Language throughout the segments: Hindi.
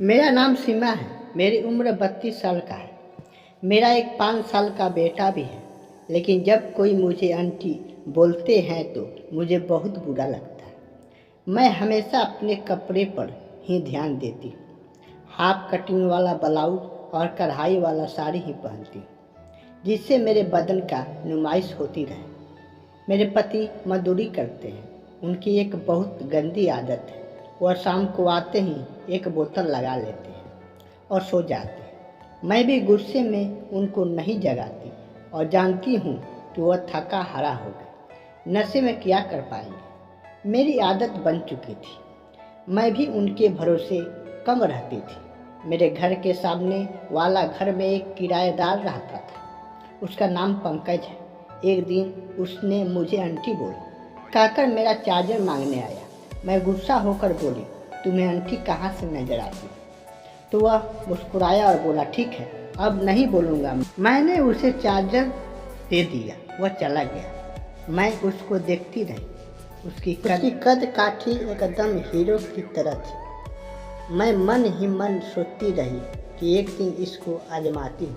मेरा नाम सीमा है। मेरी उम्र 32 साल का है। मेरा एक 5 साल का बेटा भी है। लेकिन जब कोई मुझे आंटी बोलते हैं तो मुझे बहुत बुरा लगता है। मैं हमेशा अपने कपड़े पर ही ध्यान देती हूँ। हाफ कटिंग वाला ब्लाउज और कढ़ाई वाला साड़ी ही पहनती हूँ, जिससे मेरे बदन का नुमाइश होती रहे। मेरे पति मजदूरी करते हैं। उनकी एक बहुत गंदी आदत है। वह शाम को आते ही एक बोतल लगा लेते हैं और सो जाते हैं। मैं भी गुस्से में उनको नहीं जगाती और जानती हूँ कि वह थका हारा हो गए। नशे में क्या कर पाएंगे। मेरी आदत बन चुकी थी। मैं भी उनके भरोसे कम रहती थी। मेरे घर के सामने वाला घर में एक किराएदार रहता था। उसका नाम पंकज है। एक दिन उसने मुझे आंटी बोला कहकर मेरा चार्जर मांगने आया। मैं गुस्सा होकर बोली, तुम्हें आंटी कहाँ से नजर आती? तो वह मुस्कुराया और बोला, ठीक है, अब नहीं बोलूँगा। मैंने उसे चार्जर दे दिया। वह चला गया। मैं उसको देखती रही। उसकी कद काठी एकदम हीरो की तरह थी। मैं मन ही मन सोचती रही कि एक दिन इसको आजमाती हूँ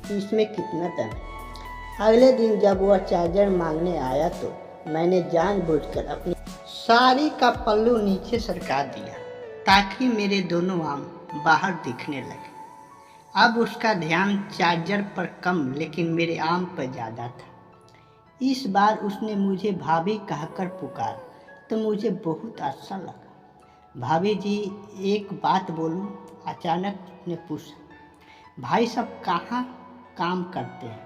कि इसमें कितना दम है। अगले दिन जब वह चार्जर मांगने आया तो मैंने जानबूझकर अपनी साड़ी का पल्लू नीचे सरका दिया ताकि मेरे दोनों आम बाहर दिखने लगे। अब उसका ध्यान चार्जर पर कम लेकिन मेरे आम पर ज़्यादा था। इस बार उसने मुझे भाभी कहकर पुकारा तो मुझे बहुत अच्छा लगा। भाभी जी, एक बात बोलूं? अचानक उसने पूछा। भाई सब कहाँ काम करते हैं?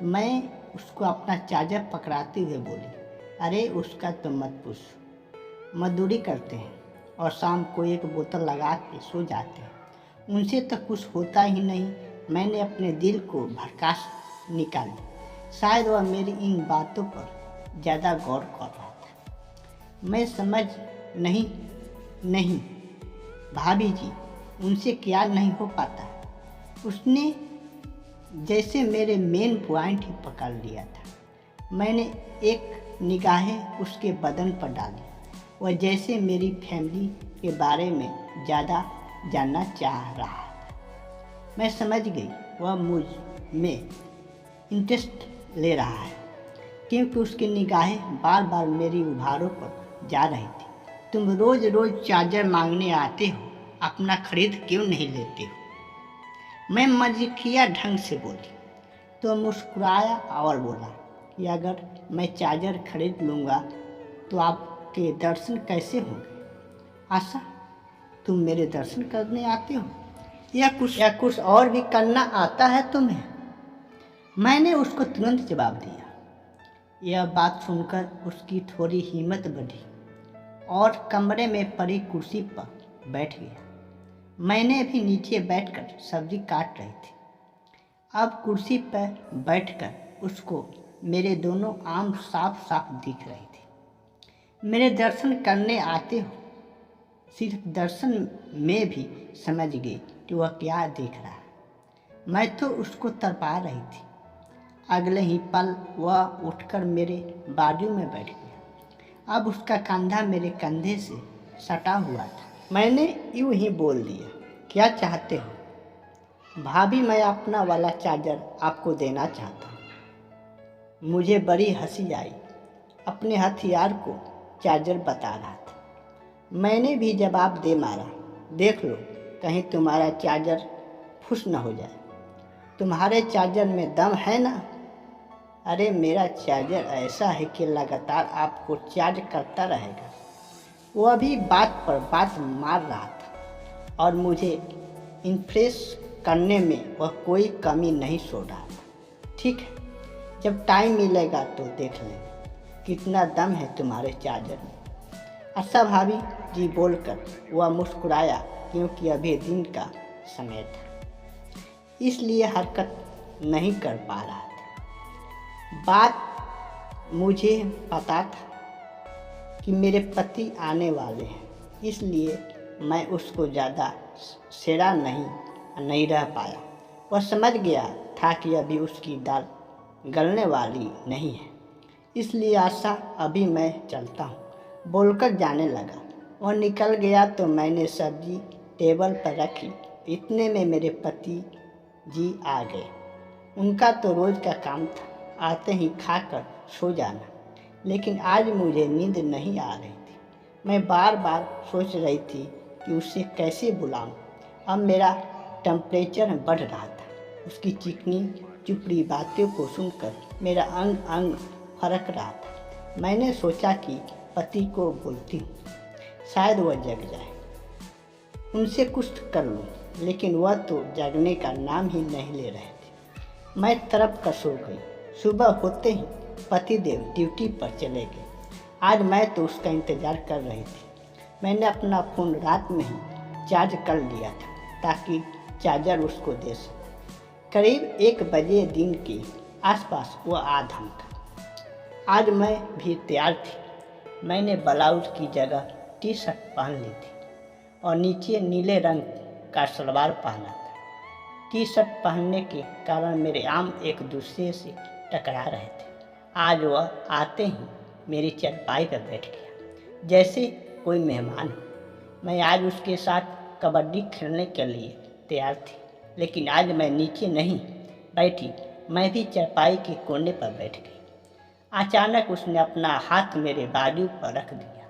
मैं उसको अपना चार्जर पकड़ाते हुए बोली, अरे उसका तो मत पूछो। मजदूरी करते हैं और शाम को एक बोतल लगा के सो जाते हैं। उनसे तो कुछ होता ही नहीं। मैंने अपने दिल को भड़कास निकाली। शायद वह मेरी इन बातों पर ज़्यादा गौर कर रहा था। मैं समझ नहीं भाभी जी, उनसे क्या नहीं हो पाता। उसने जैसे मेरे मेन पॉइंट ही पकड़ लिया था। मैंने एक निगाहें उसके बदन पर डाली। वह जैसे मेरी फैमिली के बारे में ज़्यादा जानना चाह रहा था। मैं समझ गई वह मुझ में इंटरेस्ट ले रहा है, क्योंकि उसकी निगाहें बार बार मेरी उभारों पर जा रही थी। तुम रोज़ रोज़ चार्जर मांगने आते हो, अपना खरीद क्यों नहीं लेते हो? मैं मज़ाकिया ढंग से बोली। तो मुस्कुराया और बोला कि अगर मैं चार्जर खरीद लूँगा तो आपके दर्शन कैसे होंगे? आशा, तुम मेरे दर्शन करने आते हो या कुछ और भी करना आता है तुम्हें? मैंने उसको तुरंत जवाब दिया। यह बात सुनकर उसकी थोड़ी हिम्मत बढ़ी और कमरे में पड़ी कुर्सी पर बैठ गया। मैंने भी नीचे बैठकर सब्जी काट रही थी। अब कुर्सी पर बैठकर उसको मेरे दोनों आम साफ साफ दिख रही थी। मेरे दर्शन करने आते हो? सिर्फ दर्शन में भी समझ गई कि वह क्या देख रहा है। मैं तो उसको तरपा रही थी। अगले ही पल वह उठकर मेरे बाजू में बैठ गया। अब उसका कंधा मेरे कंधे से सटा हुआ था। मैंने यूं ही बोल दिया, क्या चाहते हो? भाभी, मैं अपना वाला चार्जर आपको देना चाहता हूँ। मुझे बड़ी हंसी आई। अपने हथियार को चार्जर बता रहा था। मैंने भी जवाब दे मारा, देख लो कहीं तुम्हारा चार्जर फुस न हो जाए। तुम्हारे चार्जर में दम है ना? अरे मेरा चार्जर ऐसा है कि लगातार आपको चार्ज करता रहेगा। वह भी बात पर बात मार रहा था और मुझे इम्प्रेस करने में वह कोई कमी नहीं छोड़ रहा था। ठीक है, जब टाइम मिलेगा तो देख लेंगे कितना दम है तुम्हारे चार्जर में। अच्छा भाभी जी बोलकर वह मुस्कुराया, क्योंकि अभी दिन का समय था, इसलिए हरकत नहीं कर पा रहा था। बात मुझे पता था कि मेरे पति आने वाले हैं, इसलिए मैं उसको ज़्यादा सेड़ा नहीं रह पाया। वह समझ गया था कि अभी उसकी दाल गलने वाली नहीं है, इसलिए आशा, अभी मैं चलता हूँ बोलकर जाने लगा। वह निकल गया तो मैंने सब्जी टेबल पर रखी। इतने में मेरे पति जी आ गए। उनका तो रोज़ का काम था आते ही खाकर सो जाना, लेकिन आज मुझे नींद नहीं आ रही थी। मैं बार बार सोच रही थी कि उसे कैसे बुलाऊं। अब मेरा टेम्परेचर बढ़ रहा था। उसकी चिकनी चुपड़ी बातों को सुनकर मेरा अंग अंग फरक रहा था। मैंने सोचा कि पति को बोलती हूँ, शायद वह जग जाए, उनसे कुछ कर लूँ, लेकिन वह तो जगने का नाम ही नहीं ले रहे थे। मैं तड़प कर सो गई। सुबह होते ही पतिदेव ड्यूटी पर चले गए। आज मैं तो उसका इंतज़ार कर रही थी। मैंने अपना फ़ोन रात में ही चार्ज कर लिया था ताकि चार्जर उसको दे सके। करीब 1 बजे दिन के आसपास वह आ धमका। आज मैं भी तैयार थी। मैंने ब्लाउज की जगह टी शर्ट पहन ली थी और नीचे नीले रंग का सलवार पहना था। टी शर्ट पहनने के कारण मेरे आर्म एक दूसरे से टकरा रहे थे। आज वह आते ही मेरी चारपाई पर बैठ गया जैसे कोई मेहमान हो। मैं आज उसके साथ कबड्डी खेलने के लिए तैयार थी, लेकिन आज मैं नीचे नहीं बैठी, मैं भी चारपाई के कोने पर बैठ गई। अचानक उसने अपना हाथ मेरे बाजू पर रख दिया।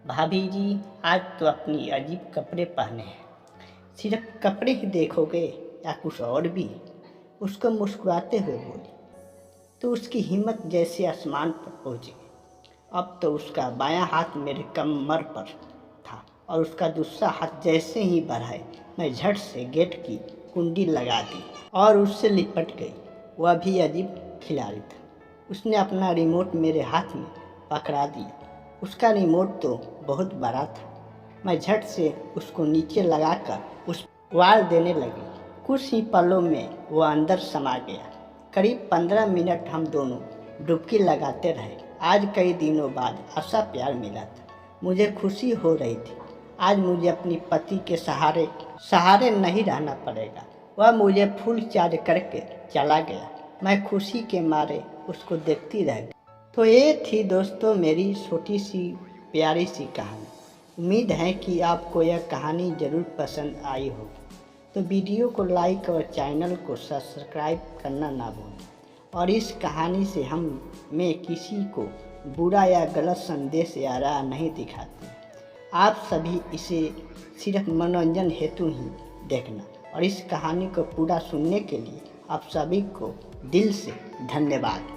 भाभी जी, आज तो अपनी अजीब कपड़े पहने हैं, सिर्फ कपड़े ही देखोगे या कुछ और भी? उसको मुस्कुराते हुए बोली तो उसकी हिम्मत जैसे आसमान पर पहुंच गई। अब तो उसका बायां हाथ मेरे कमर पर था और उसका दूसरा हाथ जैसे ही बढ़ाए मैं झट से गेट की कुंडी लगा दी और उससे लिपट गई। वह भी अजीब खिलाड़ी था। उसने अपना रिमोट मेरे हाथ में पकड़ा दिया। उसका रिमोट तो बहुत बड़ा था। मैं झट से उसको नीचे लगाकर उस वार देने लगी। कुछ ही पलों में वो अंदर समा गया। करीब 15 मिनट हम दोनों डुबकी लगाते रहे। आज कई दिनों बाद ऐसा प्यार मिला था। मुझे खुशी हो रही थी। आज मुझे अपनी पति के सहारे नहीं रहना पड़ेगा। वह मुझे फुल चार्ज करके चला गया। मैं खुशी के मारे उसको देखती रह गई। तो ये थी दोस्तों मेरी छोटी सी प्यारी सी कहानी। उम्मीद है कि आपको यह कहानी ज़रूर पसंद आई होगी। तो वीडियो को लाइक और चैनल को सब्सक्राइब करना ना भूलें। और इस कहानी से मैं किसी को बुरा या गलत संदेश या राह नहीं दिखाते। आप सभी इसे सिर्फ मनोरंजन हेतु ही देखना। और इस कहानी को पूरा सुनने के लिए आप सभी को दिल से धन्यवाद।